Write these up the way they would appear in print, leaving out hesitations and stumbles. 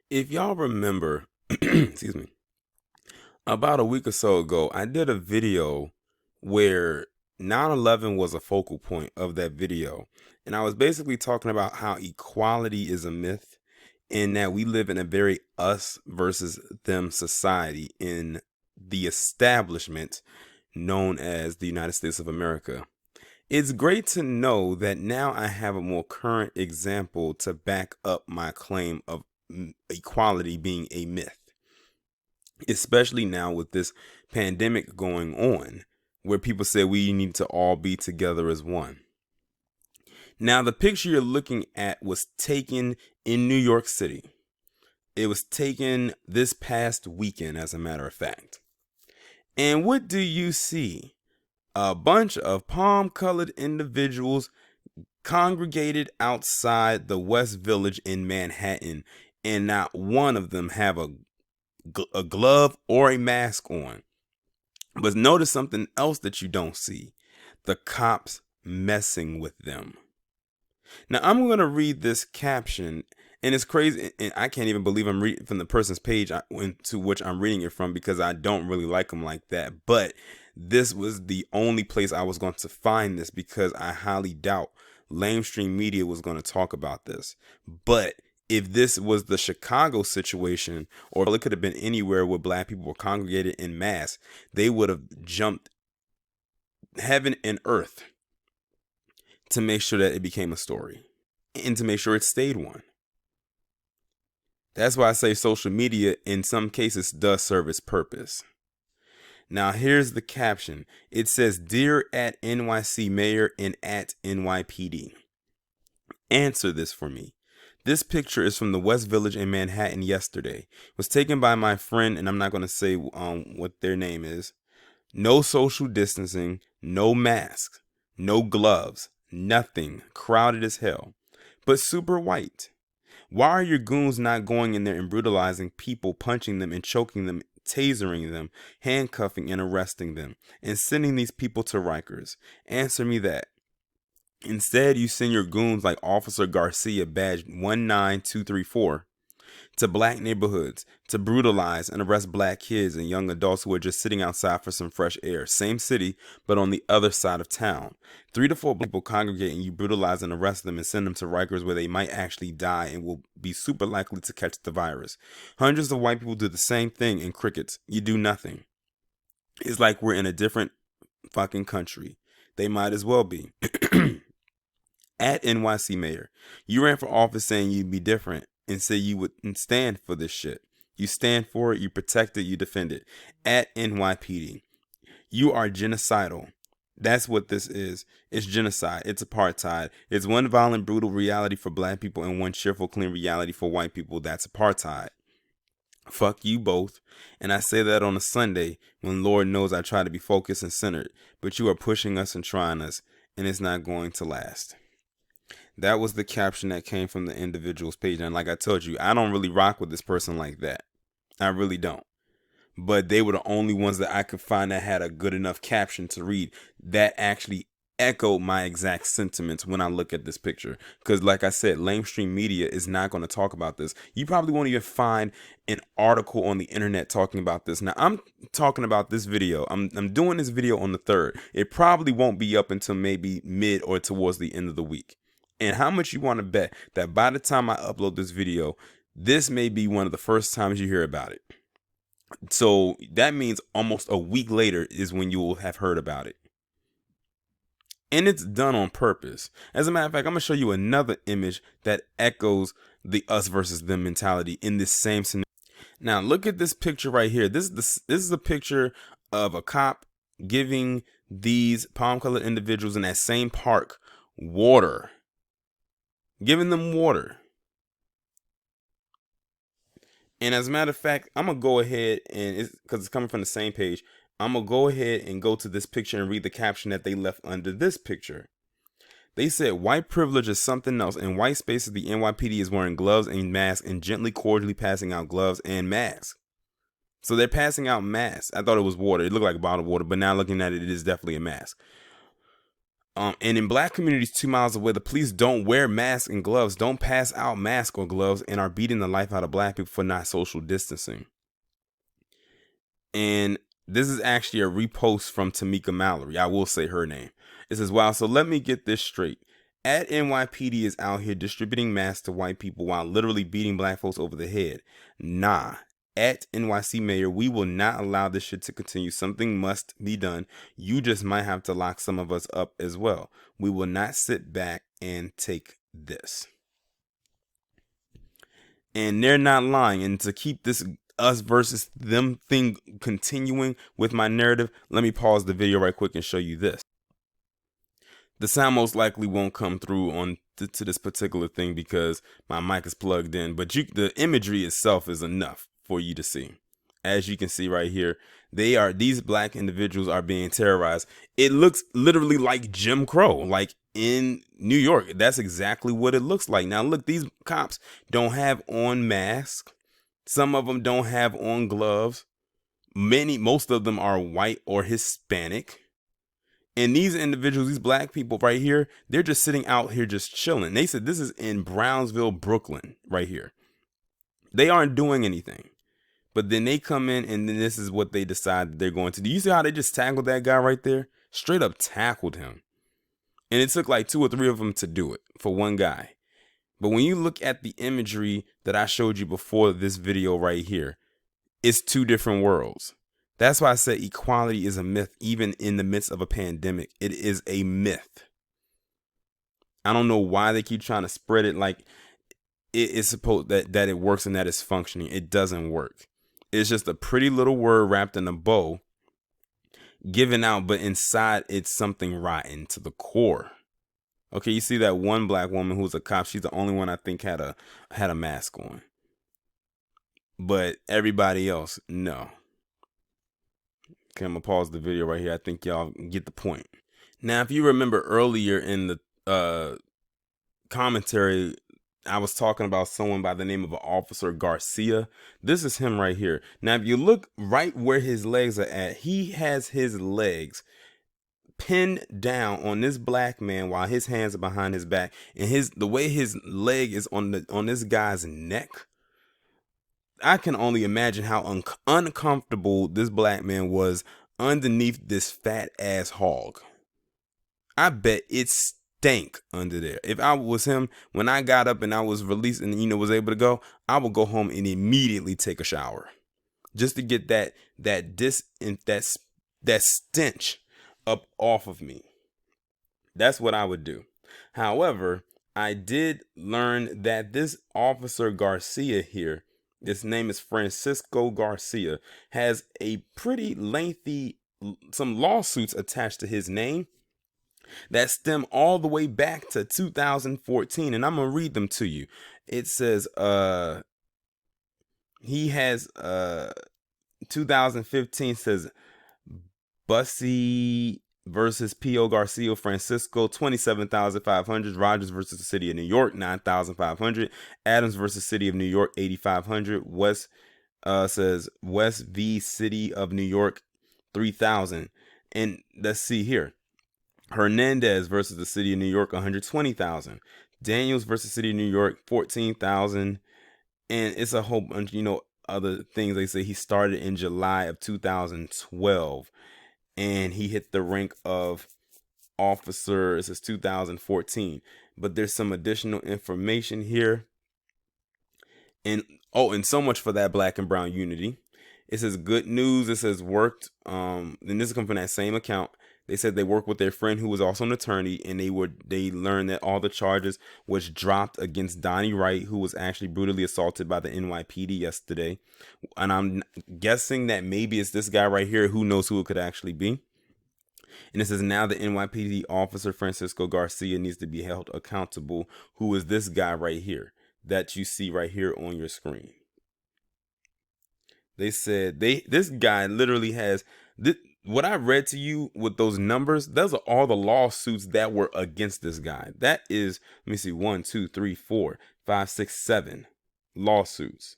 If y'all remember, excuse me, about a week or so ago, I did a video where 9/11 was a focal point of that video. And I was basically talking about how equality is a myth and that we live in a very us versus them society in the establishment known as the United States of America. It's great to know that now I have a more current example to back up my claim of equality being a myth, especially now with this pandemic going on, where people say we need to all be together as one. Now, the picture you're looking at was taken in New York City. It was taken this past weekend, as a matter of fact. And what do you see? A bunch of palm-colored individuals congregated outside the West Village in Manhattan, and not one of them have a glove or a mask on. But notice something else that you don't see: the cops messing with them. Now, I'm going to read this caption, and it's crazy, and I can't even believe I'm reading from the person's page to which I'm reading it from, because I don't really like them like that. But this was the only place I was going to find this, because I highly doubt lamestream media was going to talk about this. But if this was the Chicago situation, or it could have been anywhere where black people were congregated in mass, they would have jumped heaven and earth to make sure that it became a story and to make sure it stayed one. That's why I say social media in some cases does serve its purpose. Now, here's the caption. It says, "Dear at NYC Mayor and at NYPD. Answer this for me. This picture is from the West Village in Manhattan yesterday. It was taken by my friend, and I'm not going to say what their name is. No social distancing, no masks, no gloves, nothing, crowded as hell, but super white. Why are your goons not going in there and brutalizing people, punching them and choking them, tasering them, handcuffing and arresting them, and sending these people to Rikers? Answer me that. Instead, you send your goons like Officer Garcia, badge 19234, to black neighborhoods to brutalize and arrest black kids and young adults who are just sitting outside for some fresh air. Same city, but on the other side of town. 3 to 4 people congregate, and you brutalize and arrest them and send them to Rikers, where they might actually die and will be super likely to catch the virus. Hundreds of white people do the same thing, and crickets, you do nothing. It's like we're in a different fucking country. They might as well be." At NYC Mayor, you ran for office saying you'd be different and say you would stand for this shit. You stand for it, you protect it, you defend it. At NYPD, you are genocidal. That's what this is. It's genocide. It's apartheid. It's one violent, brutal reality for black people and one cheerful, clean reality for white people. That's apartheid. Fuck you both. And I say that on a Sunday when Lord knows I try to be focused and centered, but you are pushing us and trying us, and it's not going to last. That was the caption that came from the individual's page. And like I told you, I don't really rock with this person like that. I really don't. But they were the only ones that I could find that had a good enough caption to read that actually echoed my exact sentiments when I look at this picture. Because like I said, lamestream media is not going to talk about this. You probably won't even find an article on the internet talking about this. Now, I'm talking about this video. I'm doing this video on the 3rd. It probably won't be up until maybe mid or towards the end of the week. And how much you want to bet that by the time I upload this video, this may be one of the first times you hear about it. So that means almost a week later is when you will have heard about it. And it's done on purpose. As a matter of fact, I'm going to show you another image that echoes the us versus them mentality in this same scenario. Now, look at this picture right here. This is a picture of a cop giving these palm-colored individuals in that same park water. Giving them water. And as a matter of fact, I'm going to go ahead and, because it's coming from the same page, I'm going to go ahead and go to this picture and read the caption that they left under this picture. They said, "White privilege is something else. In white spaces, the NYPD is wearing gloves and masks and gently, cordially passing out gloves and masks." So they're passing out masks. I thought it was water. It looked like a bottle of water, but now looking at it, it is definitely a mask. And in black communities 2 miles away, the police don't wear masks and gloves, don't pass out masks or gloves, and are beating the life out of black people for not social distancing. And this is actually a repost from Tamika Mallory. I will say her name. It says, wow, so let me get this straight. At NYPD is out here distributing masks to white people while literally beating black folks over the head. Nah. At NYC Mayor, we will not allow this shit to continue. Something must be done. You just might have to lock some of us up as well. We will not sit back and take this. And they're not lying. And to keep this us versus them thing continuing with my narrative, let me pause the video right quick and show you this. The sound most likely won't come through on to this particular thing because my mic is plugged in, but the imagery itself is enough for you to see. As you can see right here, these black individuals are being terrorized. It looks literally like Jim Crow, like in New York. That's exactly what it looks like. Now look, these cops don't have on masks. Some of them don't have on gloves. Most of them are white or Hispanic. And these individuals, these black people right here, they're just sitting out here just chilling. They said this is in Brownsville, Brooklyn, right here. They aren't doing anything. But then they come in and then this is what they decide that they're going to do. You see how they just tackled that guy right there? Straight up tackled him. And it took like 2 or 3 of them to do it for one guy. But when you look at the imagery that I showed you before this video right here, it's 2 different worlds. That's why I said equality is a myth, even in the midst of a pandemic. It is a myth. I don't know why they keep trying to spread it like it is supposed that it works and that it's functioning. It doesn't work. It's just a pretty little word wrapped in a bow, given out, but inside it's something rotten to the core. Okay, you see that one black woman who's a cop. She's the only one I think had a mask on. But everybody else, no. Okay, I'm gonna pause the video right here. I think y'all get the point. Now, if you remember earlier in the commentary, I was talking about someone by the name of Officer Garcia. This is him right here. Now, if you look right where his legs are at, he has his legs pinned down on this black man while his hands are behind his back, and the way his leg is on this guy's neck. I can only imagine how uncomfortable this black man was underneath this fat ass hog. I bet it stank under there. If I was him, when I got up and I was released and was able to go, I would go home and immediately take a shower, just to get that stench up off of me. That's what I would do. However, I did learn that this Officer Garcia here, his name is Francisco Garcia, has a pretty lengthy, some lawsuits attached to his name that stem all the way back to 2014. And I'm going to read them to you. It says, he has, 2015 says, Bussy versus P.O. Garcia Francisco, 27,500. Rogers versus the City of New York, 9,500. Adams versus City of New York, 8,500. West says West v. City of New York, 3,000. And let's see here. Hernandez versus the City of New York, 120,000. Daniels versus City of New York, 14,000. And it's a whole bunch, other things. They say he started in July of 2012. And he hit the rank of officer, it says 2014. But there's some additional information here. And so much for that black and brown unity. It says good news. It says worked. And this is coming from that same account. They said they worked with their friend who was also an attorney, and they learned that all the charges was dropped against Donnie Wright, who was actually brutally assaulted by the NYPD yesterday. And I'm guessing that maybe it's this guy right here. Who knows who it could actually be? And it says now the NYPD officer Francisco Garcia needs to be held accountable. Who is this guy right here that you see right here on your screen? They said this guy literally has this. What I read to you with those numbers, those are all the lawsuits that were against this guy. That is, let me see, 1, 2, 3, 4, 5, 6, 7 lawsuits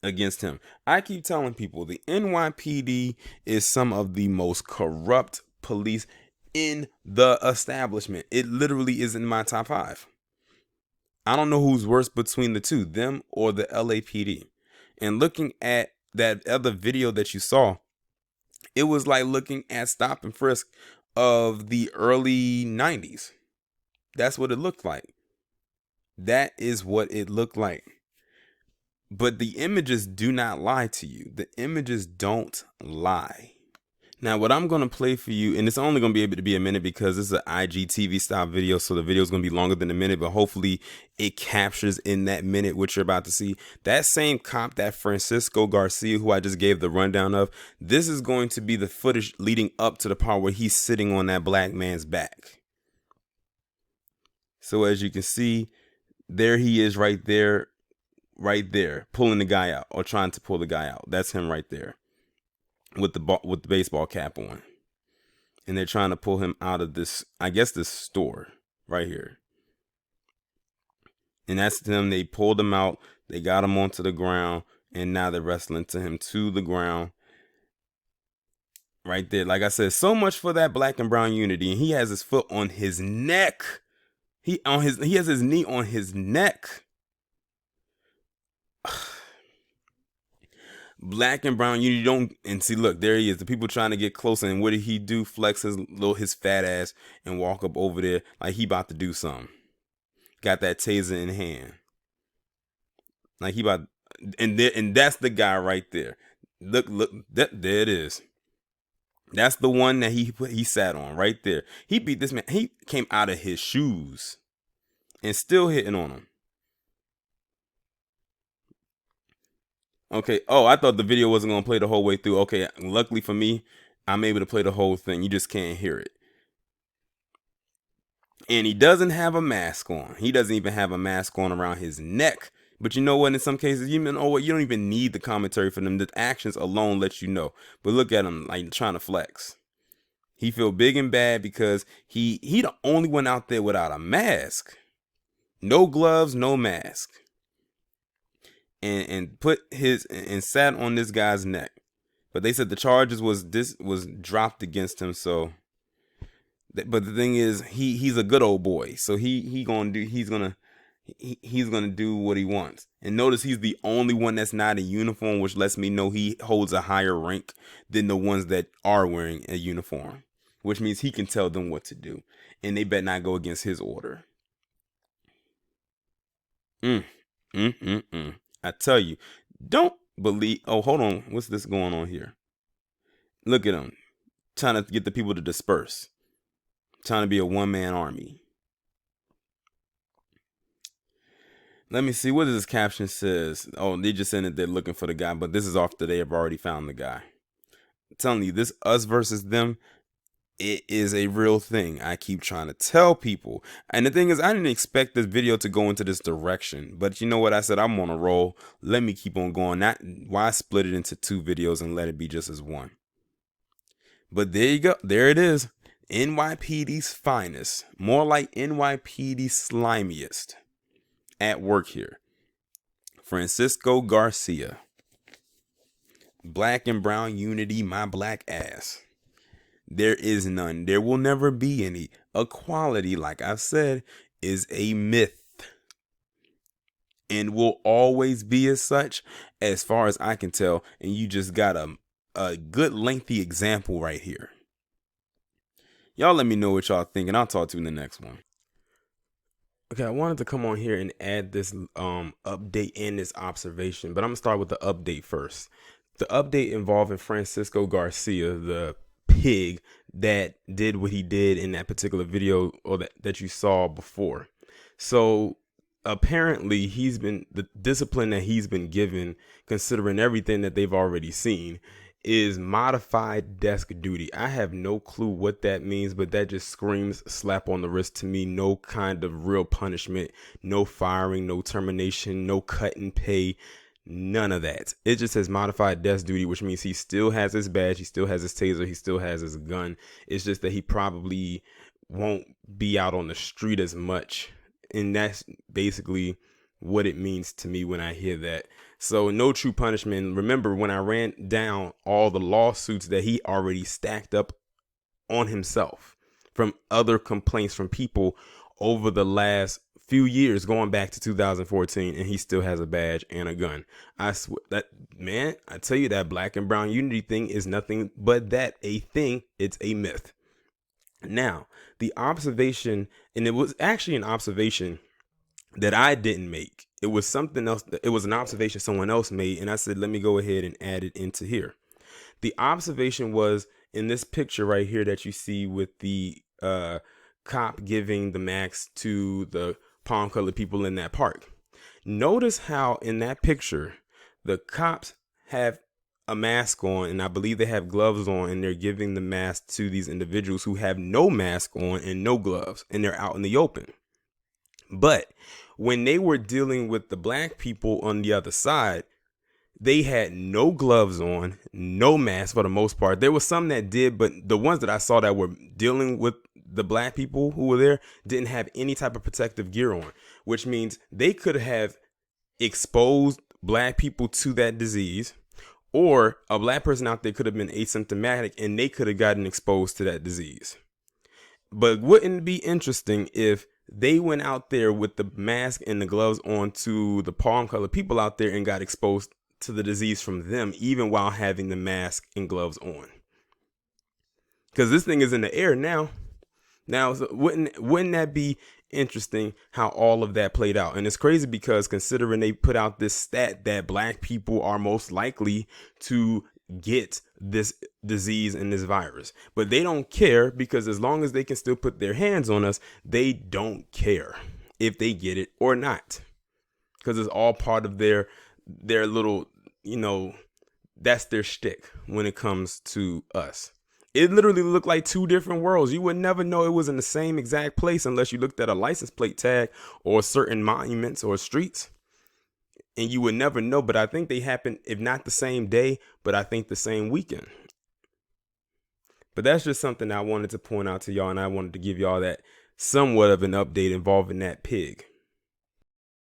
against him. I keep telling people the NYPD is some of the most corrupt police in the establishment. It literally is in my top 5. I don't know who's worse between the two, them or the LAPD. And looking at that other video that you saw, it was like looking at stop and frisk of the early 90s. That's what it looked like. That is what it looked like. But the images do not lie to you. The images don't lie. Now, what I'm going to play for you, and it's only going to be able to be a minute because this is an IGTV style video, so the video is going to be longer than a minute, but hopefully it captures in that minute what you're about to see. That same cop, that Francisco Garcia, who I just gave the rundown of, this is going to be the footage leading up to the part where he's sitting on that black man's back. So as you can see, there he is right there, pulling the guy out, or trying to pull the guy out. That's him right there, with the baseball cap on, and they're trying to pull him out of this, I guess, this store right here. And that's them. They pulled him out. They got him onto the ground, and now they're wrestling to him to the ground. Right there. Like I said, so much for that black and brown unity. And he has his foot on his neck. He has his knee on his neck. Black and brown unity don't, and see, look, there he is. The people trying to get closer, and what did he do? Flex his fat ass and walk up over there like he about to do something. Got that taser in hand, like he about, and that's the guy right there. Look, there it is. That's the one that he sat on right there. He beat this man. He came out of his shoes and still hitting on him. Okay. Oh, I thought the video wasn't going to play the whole way through. Okay. Luckily for me, I'm able to play the whole thing. You just can't hear it. And he doesn't have a mask on. He doesn't even have a mask on around his neck. But you know what? In some cases, you don't even need the commentary for them. The actions alone let you know. But look at him, like trying to flex. He feel big and bad because he the only one out there without a mask. No gloves, no mask. And sat on this guy's neck. But they said the charges was dropped against him. So, but the thing is, he's a good old boy. So he's gonna do what he wants. And notice he's the only one that's not in uniform, which lets me know he holds a higher rank than the ones that are wearing a uniform, which means he can tell them what to do, and they better not go against his order. I tell you, don't believe. Oh, hold on. What's this going on here? Look at him trying to get the people to disperse, trying to be a one-man army. Let me see what this caption says. Oh, they just saying that they're looking for the guy, but this is after they have already found the guy. I'm telling you, this us versus them, it is a real thing. I keep trying to tell people. And the thing is, I didn't expect this video to go into this direction. But you know what? I said, I'm on a roll. Let me keep on going. Why split it into 2 videos and let it be just as one? But there you go. There it is. NYPD's finest. More like NYPD's slimiest. At work here. Francisco Garcia. Black and brown unity, my black ass. There is none. There will never be any. Equality, like I've said, is a myth. And will always be as such, as far as I can tell. And you just got a good lengthy example right here. Y'all let me know what y'all think, and I'll talk to you in the next one. Okay, I wanted to come on here and add this update and this observation, but I'm going to start with the update first. The update involving Francisco Garcia, the pig that did what he did in that particular video, or that you saw before. So apparently the discipline that he's been given, considering everything that they've already seen, is modified desk duty. I have no clue what that means, but that just screams slap on the wrist to me. No kind of real punishment, no firing, no termination, no cut in pay, none of that. It just says modified desk duty, which means he still has his badge, he still has his taser, he still has his gun. It's just that he probably won't be out on the street as much. And that's basically what it means to me when I hear that. So no true punishment. Remember when I ran down all the lawsuits that he already stacked up on himself from other complaints from people over the last few years, going back to 2014, and he still has a badge and a gun. I swear that, man, I tell you, that black and brown unity thing is nothing but that, a thing. It's a myth. Now, the observation, and it was actually an observation that I didn't make. It was something else. It was an observation someone else made, and I said, let me go ahead and add it into here. The observation was in this picture right here that you see with the cop giving the max to the palm colored people in that park. Notice how in that picture, the cops have a mask on, and I believe they have gloves on, and they're giving the mask to these individuals who have no mask on and no gloves, and they're out in the open. But when they were dealing with the black people on the other side, they had no gloves on, no mask for the most part. There was some that did, but the ones that I saw that were dealing with the black people who were there didn't have any type of protective gear on, which means they could have exposed black people to that disease, or a black person out there could have been asymptomatic and they could have gotten exposed to that disease. But wouldn't it be interesting if they went out there with the mask and the gloves on to the palm colored people out there and got exposed to the disease from them, even while having the mask and gloves on? Because this thing is in the air now. So wouldn't that be interesting how all of that played out? And it's crazy because considering they put out this stat that black people are most likely to get this disease and this virus, but they don't care, because as long as they can still put their hands on us, they don't care if they get it or not, because it's all part of their little, that's their shtick when it comes to us. It literally looked like two different worlds. You would never know it was in the same exact place unless you looked at a license plate tag or certain monuments or streets, and you would never know. But I think they happened, if not the same day, but I think the same weekend. But that's just something I wanted to point out to y'all, and I wanted to give y'all that somewhat of an update involving that pig.